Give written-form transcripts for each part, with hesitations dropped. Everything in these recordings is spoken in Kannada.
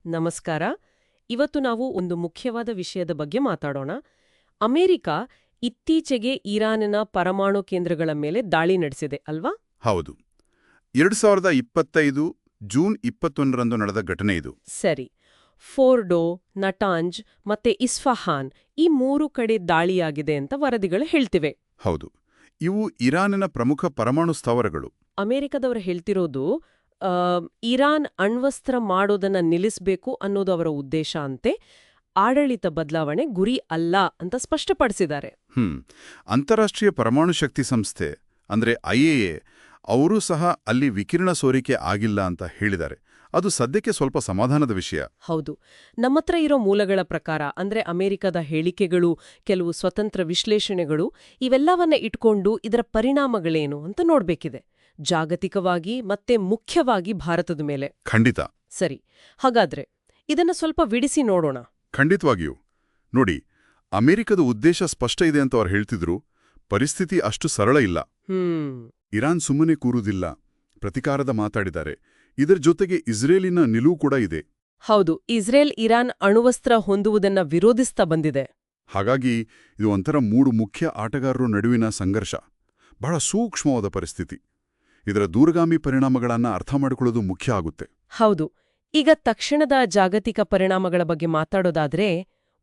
ನಮಸ್ಕಾರ. ಇವತ್ತು ನಾವು ಒಂದು ಮುಖ್ಯವಾದ ವಿಷಯದ ಬಗ್ಗೆ ಮಾತಾಡೋಣ. ಅಮೆರಿಕ ಇತ್ತೀಚೆಗೆ ಇರಾನಿನ ಪರಮಾಣು ಕೇಂದ್ರಗಳ ಮೇಲೆ ದಾಳಿ ನಡೆಸಿದೆ ಅಲ್ವಾ? ಹೌದು. 2025 ಜೂನ್ 21ರಂದು ನಡೆದ ಘಟನೆ ಇದು. ಸರಿ. ಫೋರ್ಡೋ, ನಟಾಂಜ್ ಮತ್ತೆ ಇಸ್ಫಹಾನ್ ಈ 3 ಕಡೆ ದಾಳಿಯಾಗಿದೆ ಅಂತ ವರದಿಗಳು ಹೇಳ್ತಿವೆ. ಹೌದು. ಇವು ಇರಾನಿನ ಪ್ರಮುಖ ಪರಮಾಣು ಸ್ಥಾವರಗಳು. ಅಮೆರಿಕದವರು ಹೇಳ್ತಿರೋದು ಇರಾನ್ ಅಣ್ವಸ್ತ್ರ ಮಾಡೋದನ್ನ ನಿಲ್ಲಿಸಬೇಕು ಅನ್ನೋದು ಅವರ ಉದ್ದೇಶ ಅಂತೆ. ಆಡಳಿತ ಬದಲಾವಣೆ ಗುರಿ ಅಲ್ಲ ಅಂತ ಸ್ಪಷ್ಟಪಡಿಸಿದ್ದಾರೆ. ಅಂತಾರಾಷ್ಟ್ರೀಯ ಪರಮಾಣು ಶಕ್ತಿ ಸಂಸ್ಥೆ ಅಂದ್ರೆ IAEA ಅವರೂ ಸಹ ಅಲ್ಲಿ ವಿಕಿರಣ ಸೋರಿಕೆ ಆಗಿಲ್ಲ ಅಂತ ಹೇಳಿದ್ದಾರೆ. ಅದು ಸದ್ಯಕ್ಕೆ ಸ್ವಲ್ಪ ಸಮಾಧಾನದ ವಿಷಯ. ಹೌದು. ನಮ್ಮತ್ರ ಇರೋ ಮೂಲಗಳ ಪ್ರಕಾರ ಅಂದ್ರೆ ಅಮೆರಿಕದ ಹೇಳಿಕೆಗಳು, ಕೆಲವು ಸ್ವತಂತ್ರ ವಿಶ್ಲೇಷಣೆಗಳು ಇವೆಲ್ಲವನ್ನ ಇಟ್ಕೊಂಡು ಇದರ ಪರಿಣಾಮಗಳೇನು ಅಂತ ನೋಡ್ಬೇಕಿದೆ, ಜಾಗತಿಕವಾಗಿ ಮತ್ತೆ ಮುಖ್ಯವಾಗಿ ಭಾರತದ ಮೇಲೆ. ಖಂಡಿತ. ಸರಿ, ಹಾಗಾದ್ರೆ ಇದನ್ನ ಸ್ವಲ್ಪ ವಿಡಿಸಿ ನೋಡೋಣ. ಖಂಡಿತವಾಗಿಯೂ. ನೋಡಿ, ಅಮೆರಿಕದ ಉದ್ದೇಶ ಸ್ಪಷ್ಟ ಇದೆ ಅಂತ ಅವ್ರು ಹೇಳ್ತಿದ್ರು. ಪರಿಸ್ಥಿತಿ ಅಷ್ಟು ಸರಳ ಇಲ್ಲ. ಇರಾನ್ ಸುಮ್ಮನೆ ಕೂರುವುದಿಲ್ಲ, ಪ್ರತಿಕಾರದ ಮಾತಾಡಿದ್ದಾರೆ. ಇದರ ಜೊತೆಗೆ ಇಸ್ರೇಲಿನ ನಿಲುವು ಕೂಡ ಇದೆ. ಹೌದು, ಇಸ್ರೇಲ್ ಇರಾನ್ ಅಣುವಸ್ತ್ರ ಹೊಂದುವುದನ್ನ ವಿರೋಧಿಸ್ತಾ ಬಂದಿದೆ. ಹಾಗಾಗಿ ಇದು ಒಂಥರ 3 ಮುಖ್ಯ ಆಟಗಾರರ ನಡುವಿನ ಸಂಘರ್ಷ. ಬಹಳ ಸೂಕ್ಷ್ಮವಾದ ಪರಿಸ್ಥಿತಿ. ಇದರ ದೂರಗಾಮಿ ಪರಿಣಾಮಗಳನ್ನ ಅರ್ಥ ಮಾಡಿಕೊಳ್ಳೋದು ಮುಖ್ಯ ಆಗುತ್ತೆ. ಹೌದು. ಈಗ ತಕ್ಷಣದ ಜಾಗತಿಕ ಪರಿಣಾಮಗಳ ಬಗ್ಗೆ ಮಾತಾಡೋದಾದ್ರೆ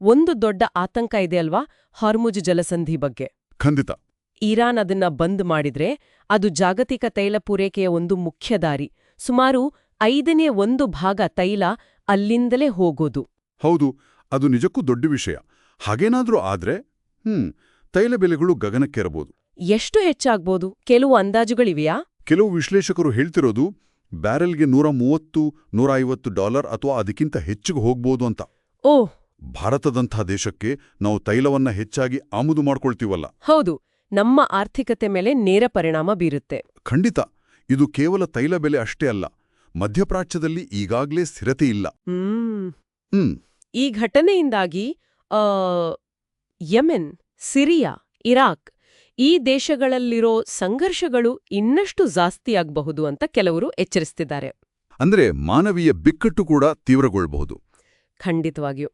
ಒಂದು ದೊಡ್ಡ ಆತಂಕ ಇದೆ ಅಲ್ವಾ, ಹಾರ್ಮುಜ್ ಜಲಸಂಧಿ ಬಗ್ಗೆ. ಖಂಡಿತ. ಇರಾನ್ ಅದನ್ನ ಬಂದ್ ಮಾಡಿದ್ರೆ ಅದು ಜಾಗತಿಕ ತೈಲ ಪೂರೈಕೆಯ ಒಂದು ಮುಖ್ಯ ದಾರಿ. ಸುಮಾರು 1/5 ತೈಲ ಅಲ್ಲಿಂದಲೇ ಹೋಗೋದು. ಹೌದು, ಅದು ನಿಜಕ್ಕೂ ದೊಡ್ಡ ವಿಷಯ. ಹಾಗೇನಾದ್ರೂ ಆದ್ರೆ ತೈಲ ಬೆಲೆಗಳು ಗಗನಕ್ಕೇರಬಹುದು. ಎಷ್ಟು ಹೆಚ್ಚಾಗ್ಬೋದು? ಕೆಲವು ಅಂದಾಜುಗಳಿವೆಯಾ? ಕೆಲವು ವಿಶ್ಲೇಷಕರು ಹೇಳ್ತಿರೋದು ಬ್ಯಾರೆಲ್ಗೆ $130-150 ಅಥವಾ ಅದಕ್ಕಿಂತ ಹೆಚ್ಚಿಗೆ ಹೋಗ್ಬೋದು ಅಂತ. ಓಹ್! ಭಾರತದಂಥ ದೇಶಕ್ಕೆ ನಾವು ತೈಲವನ್ನ ಹೆಚ್ಚಾಗಿ ಆಮದು ಮಾಡ್ಕೊಳ್ತೀವಲ್ಲ. ಹೌದು, ನಮ್ಮ ಆರ್ಥಿಕತೆ ಮೇಲೆ ನೇರ ಪರಿಣಾಮ ಬೀರುತ್ತೆ. ಖಂಡಿತ. ಇದು ಕೇವಲ ತೈಲ ಬೆಲೆ ಅಷ್ಟೇ ಅಲ್ಲ, ಮಧ್ಯಪ್ರಾಚ್ಯದಲ್ಲಿ ಈಗಾಗಲೇ ಸ್ಥಿರತೆ ಇಲ್ಲ. ಈ ಘಟನೆಯಿಂದಾಗಿ ಯೆಮೆನ್, ಸಿರಿಯಾ, ಇರಾಕ್ ಈ ದೇಶಗಳಲ್ಲಿರೋ ಸಂಘರ್ಷಗಳು ಇನ್ನಷ್ಟು ಜಾಸ್ತಿಯಾಗಬಹುದು ಅಂತ ಕೆಲವರು ಎಚ್ಚರಿಸ್ತಿದ್ದಾರೆ. ಅಂದ್ರೆ ಮಾನವೀಯ ಬಿಕ್ಕಟ್ಟು ಕೂಡ ತೀವ್ರಗೊಳ್ಳಬಹುದು. ಖಂಡಿತವಾಗಿಯೂ.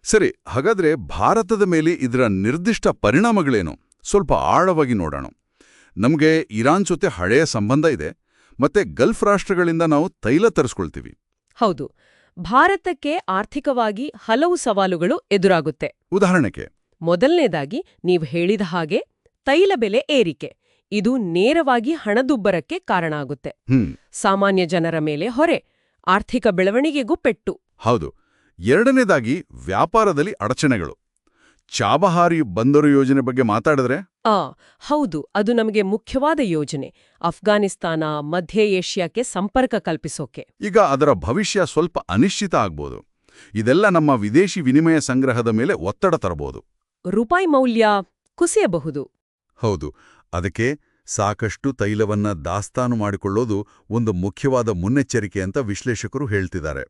ಸರಿ, ಹಾಗಾದ್ರೆ ಭಾರತದ ಮೇಲೆ ಇದರ ನಿರ್ದಿಷ್ಟ ಪರಿಣಾಮಗಳೇನು ಸ್ವಲ್ಪ ಆಳವಾಗಿ ನೋಡೋಣ. ನಮಗೆ ಇರಾನ್ ಜೊತೆ ಹಳೆಯ ಸಂಬಂಧ ಇದೆ, ಮತ್ತೆ ಗಲ್ಫ್ ರಾಷ್ಟ್ರಗಳಿಂದ ನಾವು ತೈಲ ತರಿಸ್ಕೊಳ್ತೀವಿ. ಹೌದು. ಭಾರತಕ್ಕೆ ಆರ್ಥಿಕವಾಗಿ ಹಲವು ಸವಾಲುಗಳು ಎದುರಾಗುತ್ತೆ. ಉದಾಹರಣೆಗೆ, ಮೊದಲನೇದಾಗಿ ನೀವು ಹೇಳಿದ ಹಾಗೆ ತೈಲ ಬೆಲೆ ಏರಿಕೆ. ಇದು ನೇರವಾಗಿ ಹಣದುಬ್ಬರಕ್ಕೆ ಕಾರಣ ಆಗುತ್ತೆ. ಸಾಮಾನ್ಯ ಜನರ ಮೇಲೆ ಹೊರೆ, ಆರ್ಥಿಕ ಬೆಳವಣಿಗೆಗೂ ಪೆಟ್ಟು. ಹೌದು. ಎರಡನೇದಾಗಿ ವ್ಯಾಪಾರದಲ್ಲಿ ಅಡಚಣೆಗಳು. ಚಾಬಹಾರಿ ಬಂದರು ಯೋಜನೆ ಬಗ್ಗೆ ಮಾತಾಡಿದ್ರೆ? ಹೌದು, ಅದು ನಮಗೆ ಮುಖ್ಯವಾದ ಯೋಜನೆ. ಅಫ್ಘಾನಿಸ್ತಾನ, ಮಧ್ಯ ಏಷ್ಯಾಕ್ಕೆ ಸಂಪರ್ಕ ಕಲ್ಪಿಸೋಕೆ. ಈಗ ಅದರ ಭವಿಷ್ಯ ಸ್ವಲ್ಪ ಅನಿಶ್ಚಿತ ಆಗ್ಬೋದು. ಇದೆಲ್ಲ ನಮ್ಮ ವಿದೇಶಿ ವಿನಿಮಯ ಸಂಗ್ರಹದ ಮೇಲೆ ಒತ್ತಡ ತರಬಹುದು. ರೂಪಾಯಿ ಮೌಲ್ಯ ಕುಸಿಯಬಹುದು. ಹೌದು. ಅದಕ್ಕೆ ಸಾಕಷ್ಟು ತೈಲವನ್ನ ದಾಸ್ತಾನು ಮಾಡಿಕೊಳ್ಳೋದು ಒಂದು ಮುಖ್ಯವಾದ ಮುನ್ನೆಚ್ಚರಿಕೆ ಅಂತ ವಿಶ್ಲೇಷಕರು ಹೇಳ್ತಿದ್ದಾರೆ.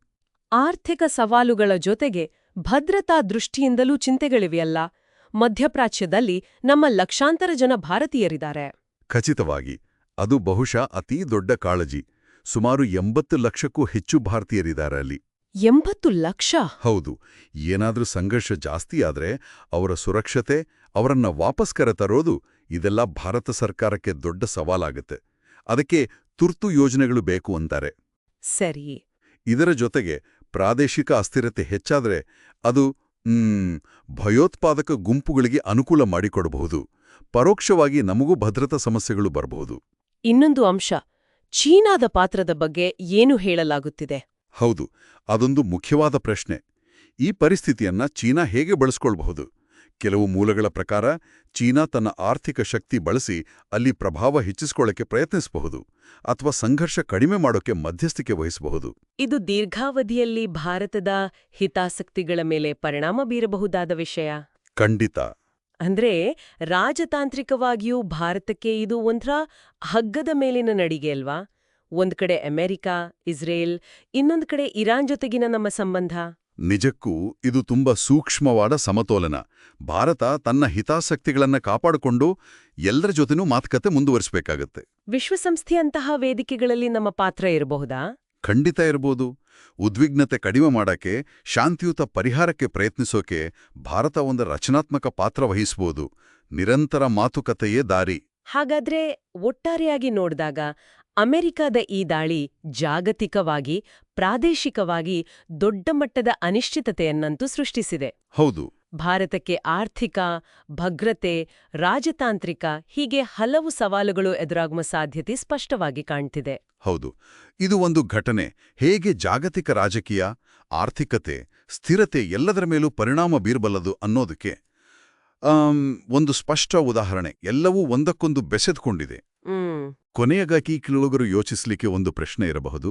ಆರ್ಥಿಕ ಸವಾಲುಗಳ ಜೊತೆಗೆ ಭದ್ರತಾ ದೃಷ್ಟಿಯಿಂದಲೂ ಚಿಂತೆಗಳಿವೆಯಲ್ಲ. ಮಧ್ಯಪ್ರಾಚ್ಯದಲ್ಲಿ ನಮ್ಮ ಲಕ್ಷಾಂತರ ಜನ ಭಾರತೀಯರಿದ್ದಾರೆ. ಖಚಿತವಾಗಿ. ಅದು ಬಹುಶಃ ಅತೀ ದೊಡ್ಡ ಕಾಳಜಿ. ಸುಮಾರು 80 ಲಕ್ಷಕ್ಕೂ ಹೆಚ್ಚು ಭಾರತೀಯರಿದ್ದಾರೆ ಅಲ್ಲಿ. 80 ಲಕ್ಷ? ಹೌದು. ಏನಾದ್ರೂ ಸಂಘರ್ಷ ಜಾಸ್ತಿ ಆದ್ರೆ ಅವರ ಸುರಕ್ಷತೆ, ಅವರನ್ನ ವಾಪಸ್ ಕರೆತರೋದು, ಇದೆಲ್ಲ ಭಾರತ ಸರ್ಕಾರಕ್ಕೆ ದೊಡ್ಡ ಸವಾಲಾಗುತ್ತೆ. ಅದಕ್ಕೆ ತುರ್ತು ಯೋಜನೆಗಳು ಬೇಕು ಅಂತಾರೆ. ಸರಿ. ಇದರ ಜೊತೆಗೆ ಪ್ರಾದೇಶಿಕ ಅಸ್ಥಿರತೆ ಹೆಚ್ಚಾದ್ರೆ ಅದು ಭಯೋತ್ಪಾದಕ ಗುಂಪುಗಳಿಗೆ ಅನುಕೂಲ ಮಾಡಿಕೊಡಬಹುದು. ಪರೋಕ್ಷವಾಗಿ ನಮಗೂ ಭದ್ರತಾ ಸಮಸ್ಯೆಗಳು ಬರಬಹುದು. ಇನ್ನೊಂದು ಅಂಶ, ಚೀನಾದ ಪಾತ್ರದ ಬಗ್ಗೆ ಏನು ಹೇಳಲಾಗುತ್ತಿದೆ? ಹೌದು, ಅದೊಂದು ಮುಖ್ಯವಾದ ಪ್ರಶ್ನೆ. ಈ ಪರಿಸ್ಥಿತಿಯನ್ನ ಚೀನಾ ಹೇಗೆ ಬಳಸ್ಕೊಳ್ಬಹುದು? ಕೆಲವು ಮೂಲಗಳ ಪ್ರಕಾರ ಚೀನಾ ತನ್ನ ಆರ್ಥಿಕ ಶಕ್ತಿ ಬಳಸಿ ಅಲ್ಲಿ ಪ್ರಭಾವ ಹೆಚ್ಚಿಸಿಕೊಳ್ಳಕ್ಕೆ ಪ್ರಯತ್ನಿಸಬಹುದು, ಅಥವಾ ಸಂಘರ್ಷ ಕಡಿಮೆ ಮಾಡೋಕೆ ಮಧ್ಯಸ್ಥಿಕೆ ವಹಿಸಬಹುದು. ಇದು ದೀರ್ಘಾವಧಿಯಲ್ಲಿ ಭಾರತದ ಹಿತಾಸಕ್ತಿಗಳ ಮೇಲೆ ಪರಿಣಾಮ ಬೀರಬಹುದಾದ ವಿಷಯ. ಖಂಡಿತ. ಅಂದ್ರೆ ರಾಜತಾಂತ್ರಿಕವಾಗಿಯೂ ಭಾರತಕ್ಕೆ ಇದು ಒಂಥರ ಹಗ್ಗದ ಮೇಲಿನ ನಡಿಗೆ ಅಲ್ವಾ? ಒಂದ್ ಕಡೆ ಅಮೆರಿಕ, ಇಸ್ರೇಲ್, ಇನ್ನೊಂದು ಕಡೆ ಇರಾನ್ ಜೊತೆಗಿನ ನಮ್ಮ ಸಂಬಂಧ. ನಿಜಕ್ಕೂ ಇದು ತುಂಬಾ ಸೂಕ್ಷ್ಮವಾದ ಸಮತೋಲನ. ಭಾರತ ತನ್ನ ಹಿತಾಸಕ್ತಿಗಳನ್ನ ಕಾಪಾಡಿಕೊಂಡು ಎಲ್ಲರ ಜೊತೆನೂ ಮಾತುಕತೆ ಮುಂದುವರಿಸಬೇಕಾಗತ್ತೆ. ವಿಶ್ವಸಂಸ್ಥೆಯಂತಹ ವೇದಿಕೆಗಳಲ್ಲಿ ನಮ್ಮ ಪಾತ್ರ ಇರಬಹುದಾ? ಖಂಡಿತ ಇರಬಹುದು. ಉದ್ವಿಗ್ನತೆ ಕಡಿಮೆ ಮಾಡಕ್ಕೆ, ಶಾಂತಿಯುತ ಪರಿಹಾರಕ್ಕೆ ಪ್ರಯತ್ನಿಸೋಕೆ ಭಾರತ ಒಂದು ರಚನಾತ್ಮಕ ಪಾತ್ರ ವಹಿಸಬಹುದು. ನಿರಂತರ ಮಾತುಕತೆಯೇ ದಾರಿ. ಹಾಗಾದ್ರೆ ಒಟ್ಟಾರೆಯಾಗಿ ನೋಡಿದಾಗ ಅಮೆರಿಕದ ಈ ದಾಳಿ ಜಾಗತಿಕವಾಗಿ, ಪ್ರಾದೇಶಿಕವಾಗಿ ದೊಡ್ಡ ಮಟ್ಟದ ಅನಿಶ್ಚಿತತೆಯನ್ನಂತೂ ಸೃಷ್ಟಿಸಿದೆ. ಹೌದು. ಭಾರತಕ್ಕೆ ಆರ್ಥಿಕ, ಭದ್ರತೆ, ರಾಜತಾಂತ್ರಿಕ ಹೀಗೆ ಹಲವು ಸವಾಲುಗಳು ಎದುರಾಗುವ ಸಾಧ್ಯತೆ ಸ್ಪಷ್ಟವಾಗಿ ಕಾಣ್ತಿದೆ. ಹೌದು. ಇದು ಒಂದು ಘಟನೆ ಹೇಗೆ ಜಾಗತಿಕ ರಾಜಕೀಯ, ಆರ್ಥಿಕತೆ, ಸ್ಥಿರತೆ ಎಲ್ಲದರ ಮೇಲೂ ಪರಿಣಾಮ ಬೀರಬಲ್ಲದು ಅನ್ನೋದಕ್ಕೆ ಒಂದು ಸ್ಪಷ್ಟ ಉದಾಹರಣೆ. ಎಲ್ಲವೂ ಒಂದಕ್ಕೊಂದು ಬೆಸೆದುಕೊಂಡಿದೆ. ಕೊನೆಯಗಾಗಿ ಕೆಲವರು ಯೋಚಿಸಲಿಕ್ಕೆ ಒಂದು ಪ್ರಶ್ನೆ ಇರಬಹುದು.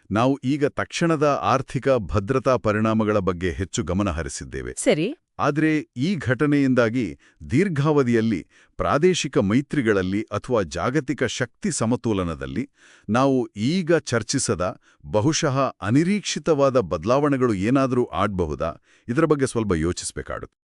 ನಾವು ಈಗ ತಕ್ಷಣದ ಆರ್ಥಿಕ ಭದ್ರತಾ ಪರಿಣಾಮಗಳ ಬಗ್ಗೆ ಹೆಚ್ಚು ಗಮನ ಹರಿಸಿದ್ದೇವೆ. ಸರಿ. ಆದರೆ ಈ ಘಟನೆಯಿಂದಾಗಿ ದೀರ್ಘಾವಧಿಯಲ್ಲಿ ಪ್ರಾದೇಶಿಕ ಮೈತ್ರಿಗಳಲ್ಲಿ ಅಥವಾ ಜಾಗತಿಕ ಶಕ್ತಿ ಸಮತೋಲನದಲ್ಲಿ ನಾವು ಈಗ ಚರ್ಚಿಸದ ಬಹುಶಃ ಅನಿರೀಕ್ಷಿತವಾದ ಬದಲಾವಣೆಗಳು ಏನಾದರೂ ಆಡಬಹುದಾ? ಇದರ ಬಗ್ಗೆ ಸ್ವಲ್ಪ ಯೋಚಿಸಬೇಕಾಗುತ್ತೆ.